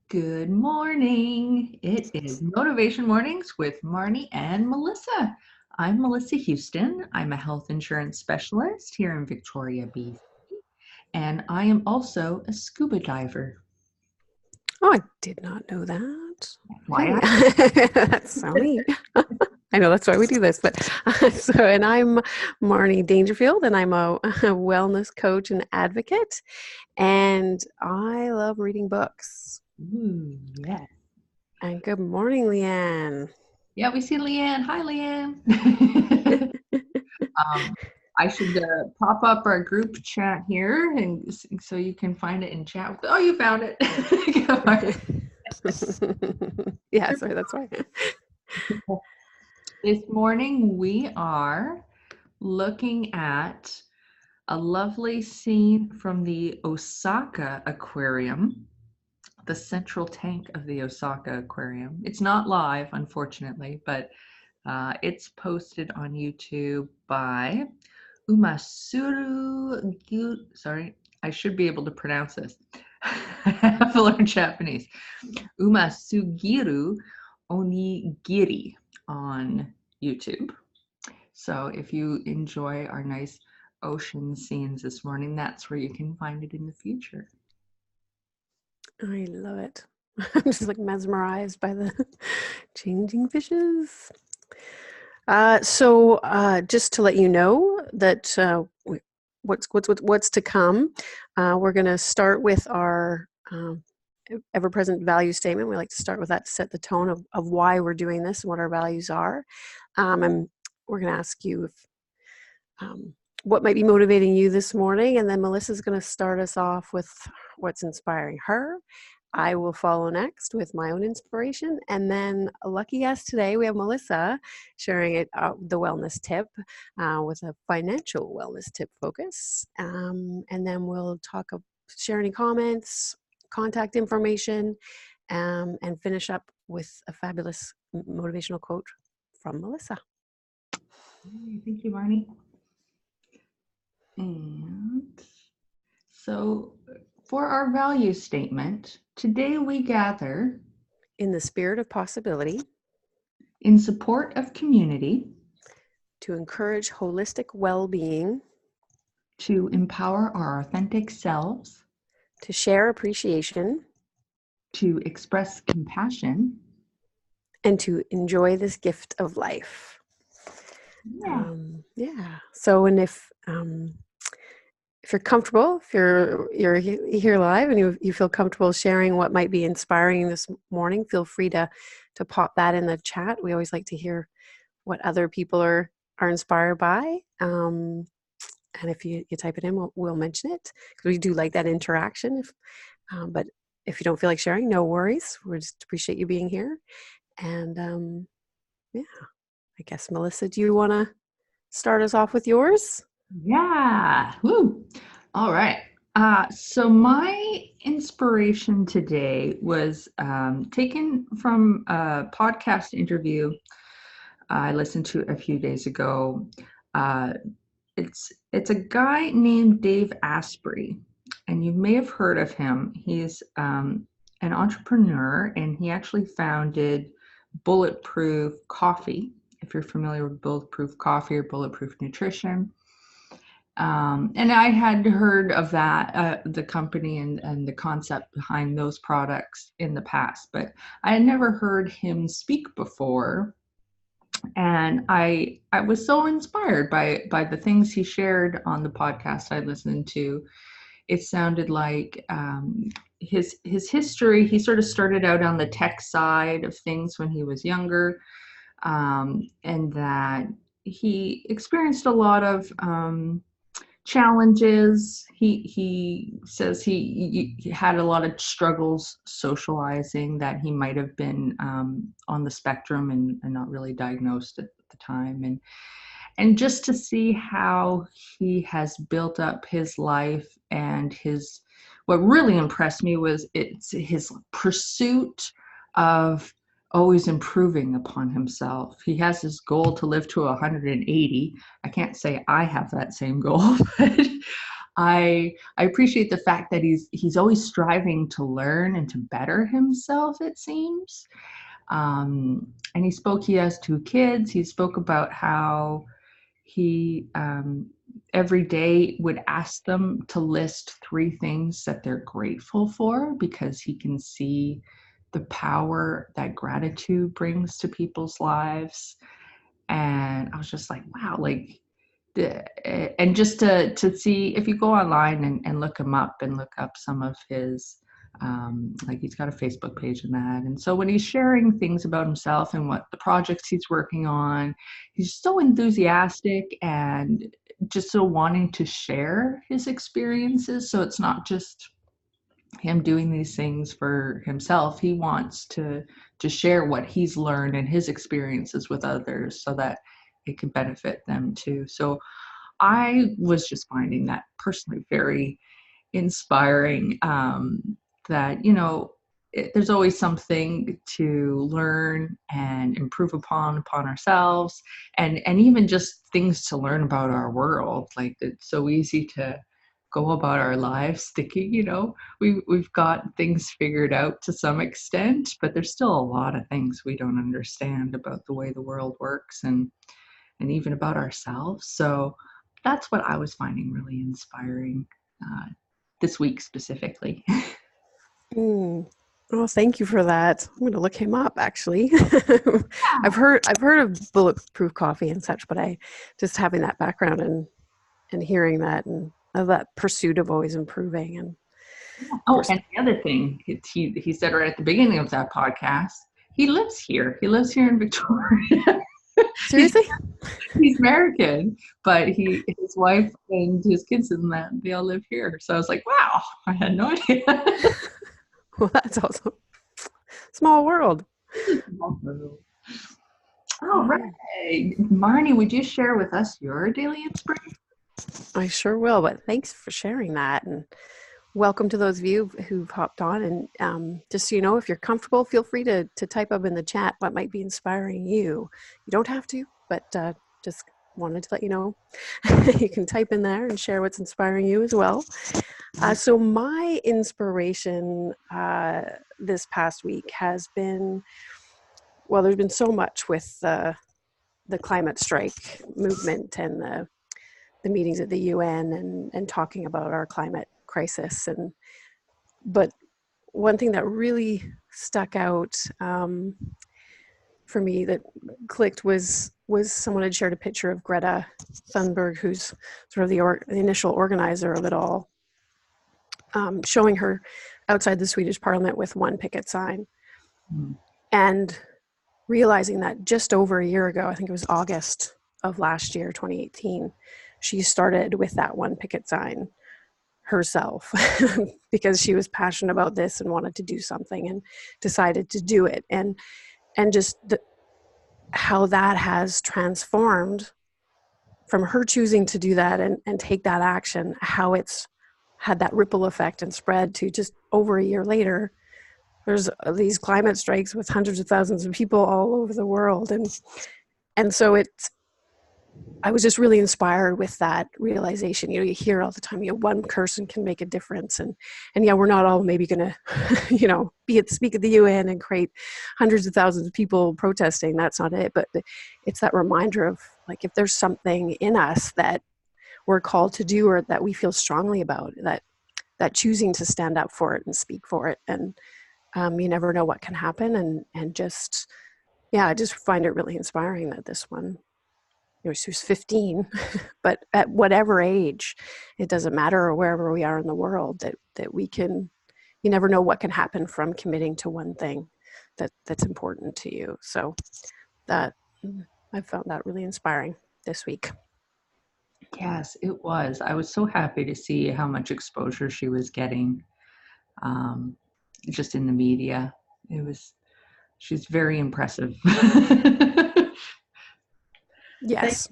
Good morning. It is Motivation Mornings with Marnie and Melissa. I'm Melissa Houston. I'm a health insurance specialist here in Victoria, BC, and I am also a scuba diver. Oh, I did not know that. Why? Okay, that's so neat. I know that's why we do this. But and I'm Marnie Dangerfield, and I'm a wellness coach and advocate, and I love reading books. Ooh, yes. And good morning, Leanne. Yeah, we see Leanne. Hi, Leanne. I should pop up our group chat here, and so you can find it in chat. Oh, you found it. Yeah, sorry, that's why. This morning we are looking at a lovely scene from the Osaka Aquarium, the central tank of the Osaka Aquarium. It's not live, unfortunately, but it's posted on YouTube by sorry, I should be able to pronounce this. I have to learn Japanese. Umasugiru Onigiri on YouTube. So if you enjoy our nice ocean scenes this morning, that's where you can find it in the future. I love it. I'm just like mesmerized by the changing fishes. So just to let you know that what's to come, we're going to start with our ever-present value statement. We like to start with that to set the tone of why we're doing this and what our values are. And we're going to ask you if what might be motivating you this morning, and then Melissa's going to start us off with what's inspiring her. I will follow next with my own inspiration, and then a lucky guest today, we have Melissa sharing the wellness tip with a financial wellness tip focus, and then we'll share any comments, contact information, and finish up with a fabulous motivational quote from Melissa. Thank you, Marnie. And so for our value statement, today we gather in the spirit of possibility, in support of community, to encourage holistic well-being, to empower our authentic selves, to share appreciation, to express compassion, and to enjoy this gift of life. Yeah. So, and if you're comfortable, if you're here live and you feel comfortable sharing what might be inspiring this morning, feel free to pop that in the chat. We always like to hear what other people are inspired by. And if you type it in, we'll mention it, because we do like that interaction. But if you don't feel like sharing, no worries. We just appreciate you being here. And yeah, I guess, Melissa, do you want to start us off with yours? Yeah. Woo. All right. So my inspiration today was taken from a podcast interview I listened to a few days ago. It's a guy named Dave Asprey, and you may have heard of him. He's an entrepreneur, and he actually founded Bulletproof Coffee. If you're familiar with Bulletproof Coffee or Bulletproof Nutrition. And I had heard of that, the company and the concept behind those products in the past, but I had never heard him speak before. And I was so inspired by the things he shared on the podcast I listened to. It sounded like his history. He sort of started out on the tech side of things when he was younger, and that he experienced a lot of challenges. He says he had a lot of struggles socializing, that he might have been on the spectrum and not really diagnosed at the time, and just to see how he has built up his life. And what really impressed me was it's his pursuit of always improving upon himself. He has his goal to live to 180. I can't say I have that same goal, but I appreciate the fact that he's always striving to learn and to better himself, it seems. And he has 2 kids. He spoke about how he every day would ask them to list 3 things that they're grateful for, because he can see the power that gratitude brings to people's lives. And I was just like, wow, like, and just to see, if you go online and look him up and look up some of his, like, he's got a Facebook page and that. And so when he's sharing things about himself and what the projects he's working on, he's so enthusiastic and just so wanting to share his experiences. So it's not just him doing these things for himself. He wants to share what he's learned and his experiences with others so that it can benefit them too. So I was just finding that personally very inspiring, that, there's always something to learn and improve upon ourselves, and even just things to learn about our world. Like, it's so easy to go about our lives thinking, we've got things figured out to some extent, but there's still a lot of things we don't understand about the way the world works, and even about ourselves. So that's what I was finding really inspiring, this week specifically. Mm. Oh, thank you for that. I'm going to look him up, actually. I've heard of bulletproof coffee and such, but I just having that background and hearing that and that pursuit of always improving. And of Oh, course, and the other thing, he said right at the beginning of that podcast, he lives here. He lives here in Victoria. he's seriously? he's American, but his wife and his kids and that, they all live here. So I was like, wow, I had no idea. Well, that's awesome. Small world. All right. Marnie, would you share with us your daily inspiration? I sure will, but thanks for sharing that. And welcome to those of you who've hopped on. And just so you know, if you're comfortable, feel free to type up in the chat what might be inspiring you. You don't have to, but just wanted to let you know. You can type in there and share what's inspiring you as well. So my inspiration this past week has been, well, there's been so much with the climate strike movement and the meetings at the UN and talking about our climate crisis. But one thing that really stuck out for me that clicked was someone had shared a picture of Greta Thunberg, who's sort of the initial organizer of it all, showing her outside the Swedish parliament with one picket sign. And realizing that just over a year ago, I think it was August of last year, 2018, she started with that one picket sign herself because she was passionate about this and wanted to do something and decided to do it. And just how that has transformed from her choosing to do that and take that action, how it's had that ripple effect and spread to just over a year later, there's these climate strikes with hundreds of thousands of people all over the world. And so I was just really inspired with that realization. You hear all the time, one person can make a difference. And yeah, we're not all maybe going to, speak at the UN and create hundreds of thousands of people protesting. That's not it. But it's that reminder of, like, if there's something in us that we're called to do or that we feel strongly about, that choosing to stand up for it and speak for it. And you never know what can happen. And just, I just find it really inspiring that this one, she was 15, but at whatever age, it doesn't matter, or wherever we are in the world, that we can, you never know what can happen from committing to one thing that's important to you. So that I found that really inspiring this week. Yes, it was. I was so happy to see how much exposure she was getting, just in the media. She's very impressive. Yes.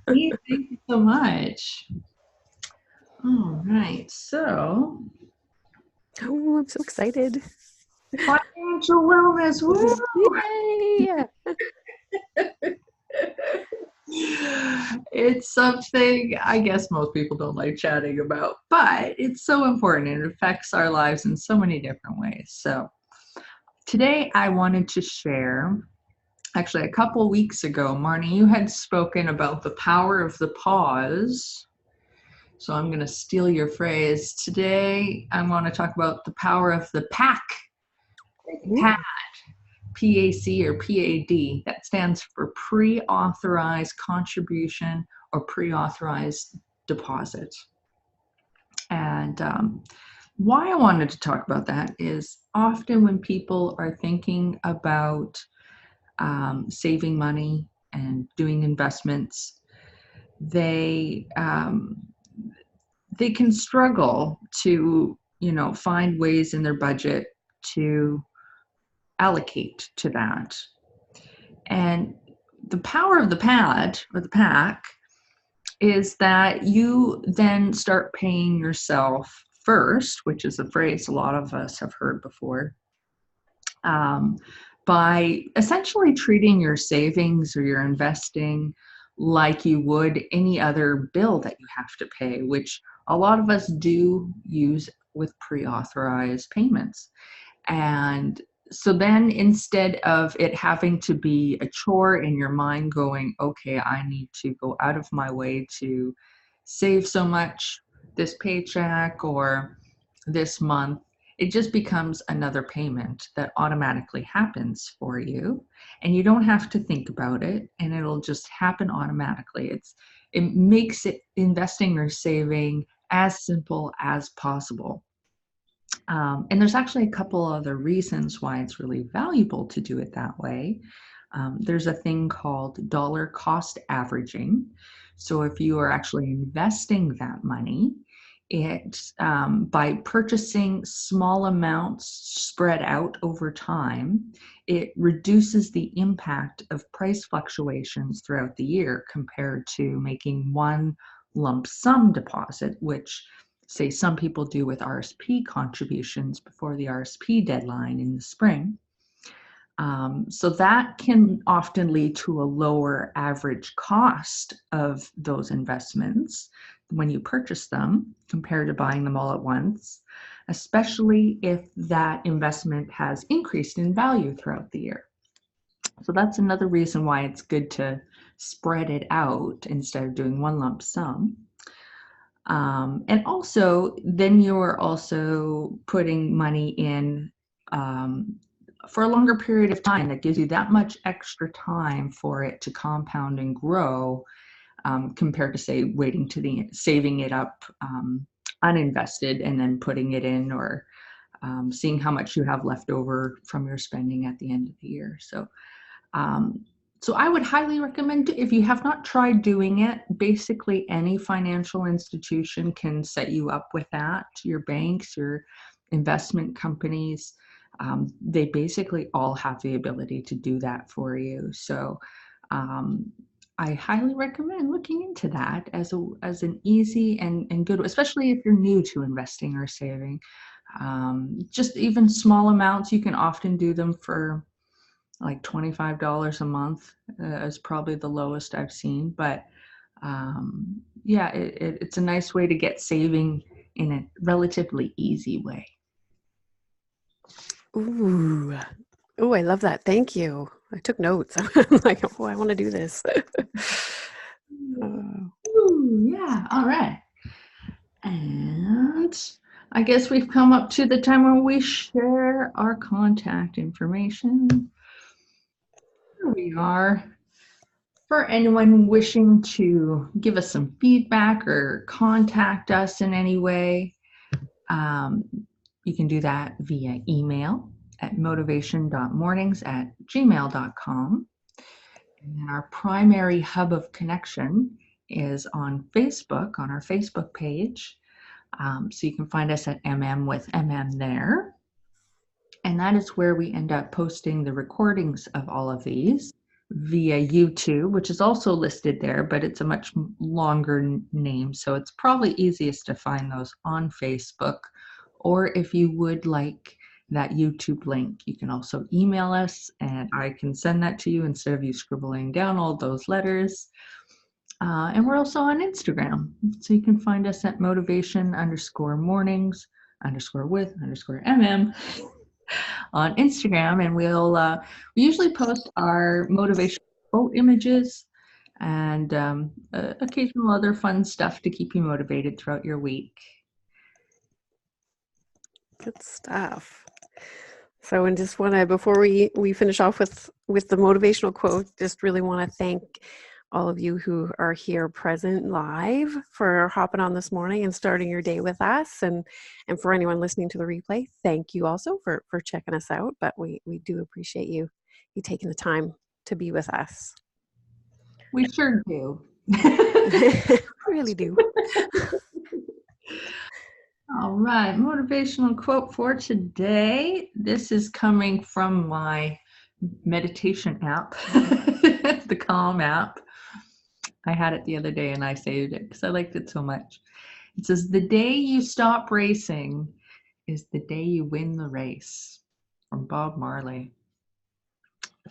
Thank you so much. All right, so Oh, I'm so excited. financial wellness. Woo! Yay! It's something I guess most people don't like chatting about, but it's so important. It affects our lives in so many different ways. So today I wanted to share, actually, a couple weeks ago, Marnie, you had spoken about the power of the pause. So I'm going to steal your phrase. Today I want to talk about the power of the PAC, Ooh. PAC or PAD. That stands for pre-authorized contribution or pre-authorized deposit. And why I wanted to talk about that is often when people are thinking about saving money and doing investments, they they can struggle to find ways in their budget to allocate to that. And the power of the pad or the pack is that you then start paying yourself first, which is a phrase a lot of us have heard before, um, by essentially treating your savings or your investing like you would any other bill that you have to pay, which a lot of us do use with pre-authorized payments. And so then instead of it having to be a chore in your mind going, okay, I need to go out of my way to save so much this paycheck or this month, it just becomes another payment that automatically happens for you. And you don't have to think about it and it'll just happen automatically. It makes it investing or saving as simple as possible. And there's actually a couple other reasons why it's really valuable to do it that way. There's a thing called dollar cost averaging. So if you are actually investing that money, by purchasing small amounts spread out over time, it reduces the impact of price fluctuations throughout the year compared to making one lump sum deposit, which say some people do with RSP contributions before the RSP deadline in the spring. So that can often lead to a lower average cost of those investments when you purchase them compared to buying them all at once, especially if that investment has increased in value throughout the year. So that's another reason why it's good to spread it out instead of doing one lump sum. And also, then you're also putting money in for a longer period of time that gives you that much extra time for it to compound and grow, compared to, say, waiting to the saving it up uninvested and then putting it in, or seeing how much you have left over from your spending at the end of the year. Um, so I would highly recommend, if you have not tried doing it, basically any financial institution can set you up with that. Your banks, your investment companies, they basically all have the ability to do that for you. So I highly recommend looking into that as an easy and good, especially if you're new to investing or saving. Just even small amounts, you can often do them for like $25 a month, is probably the lowest I've seen. But yeah, it's a nice way to get saving in a relatively easy way. Ooh. Ooh, I love that. Thank you. I took notes. I'm like, oh, I want to do this. Ooh, yeah, all right. And I guess we've come up to the time where we share our contact information. Here we are. For anyone wishing to give us some feedback or contact us in any way, um, you can do that via email at motivation.mornings@gmail.com. And our primary hub of connection is on Facebook, on our Facebook page. So you can find us at MM with MM there. And that is where we end up posting the recordings of all of these via YouTube, which is also listed there, but it's a much longer name. So it's probably easiest to find those on Facebook. Or if you would like that YouTube link, you can also email us and I can send that to you instead of you scribbling down all those letters. And we're also on Instagram. So you can find us at motivation_mornings_with_mm on Instagram. And we usually post our motivational quote images and occasional other fun stuff to keep you motivated throughout your week. Good stuff. So, and just want to, before we finish off with the motivational quote, just really want to thank all of you who are here present live for hopping on this morning and starting your day with us, and for anyone listening to the replay, thank you also for checking us out. But we do appreciate you taking the time to be with us. We sure do. Really do. All right, motivational quote for today. This is coming from my meditation app, the Calm app. I had it the other day and I saved it because I liked it so much. It says, "The day you stop racing is the day you win the race," from Bob Marley.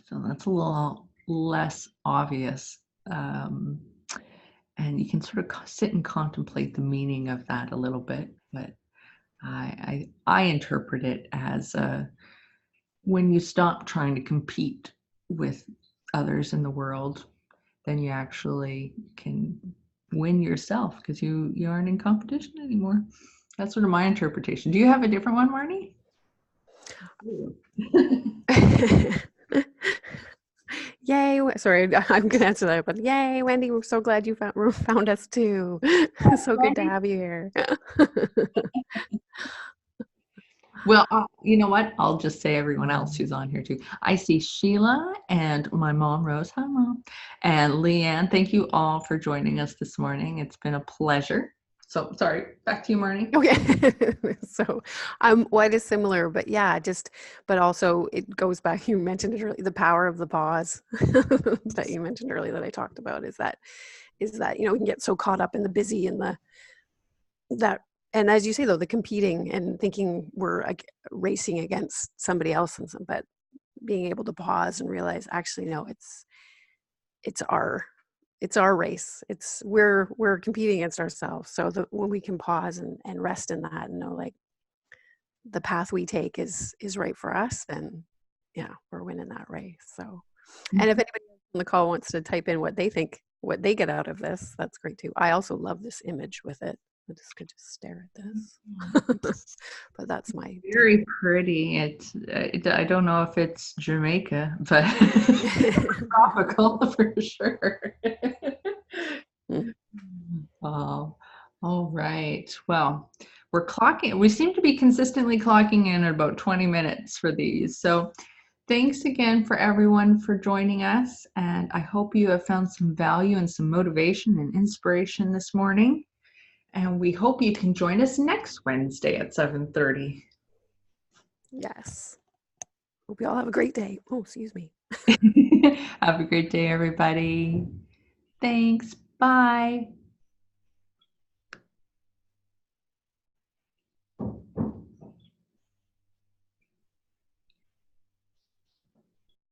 So that's a little less obvious. And you can sort of sit and contemplate the meaning of that a little bit. But I interpret it as when you stop trying to compete with others in the world, then you actually can win yourself because you aren't in competition anymore. That's sort of my interpretation. Do you have a different one, Marnie? Yay. Sorry, I'm going to answer that, but yay, Wendy, we're so glad you found us too. So good to have you here. Well, you know what? I'll just say everyone else who's on here too. I see Sheila and my mom, Rose. Hi, Mom. And Leanne. Thank you all for joining us this morning. It's been a pleasure. So, sorry, back to you, Marnie. Okay. So what is similar, but yeah, but also it goes back, you mentioned it earlier, the power of the pause that you mentioned earlier that I talked about is that, we can get so caught up in the busy and that, and as you say though, the competing and thinking we're racing against somebody else, but being able to pause and realize actually, no, it's our race. We're competing against ourselves. So when we can pause and rest in that and know like the path we take is right for us, then yeah, we're winning that race. So, and if anybody on the call wants to type in what they think, what they get out of this, that's great too. I also love this image with it. I just could just stare at this. But that's my very pretty. I don't know if it's Jamaica, but tropical for sure. Oh, all right. Well, we seem to be consistently clocking in at about 20 minutes for these. So thanks again for everyone for joining us. And I hope you have found some value and some motivation and inspiration this morning. And we hope you can join us next Wednesday at 7:30. Yes. Hope you all have a great day. Oh, excuse me. Have a great day, everybody. Thanks. Bye.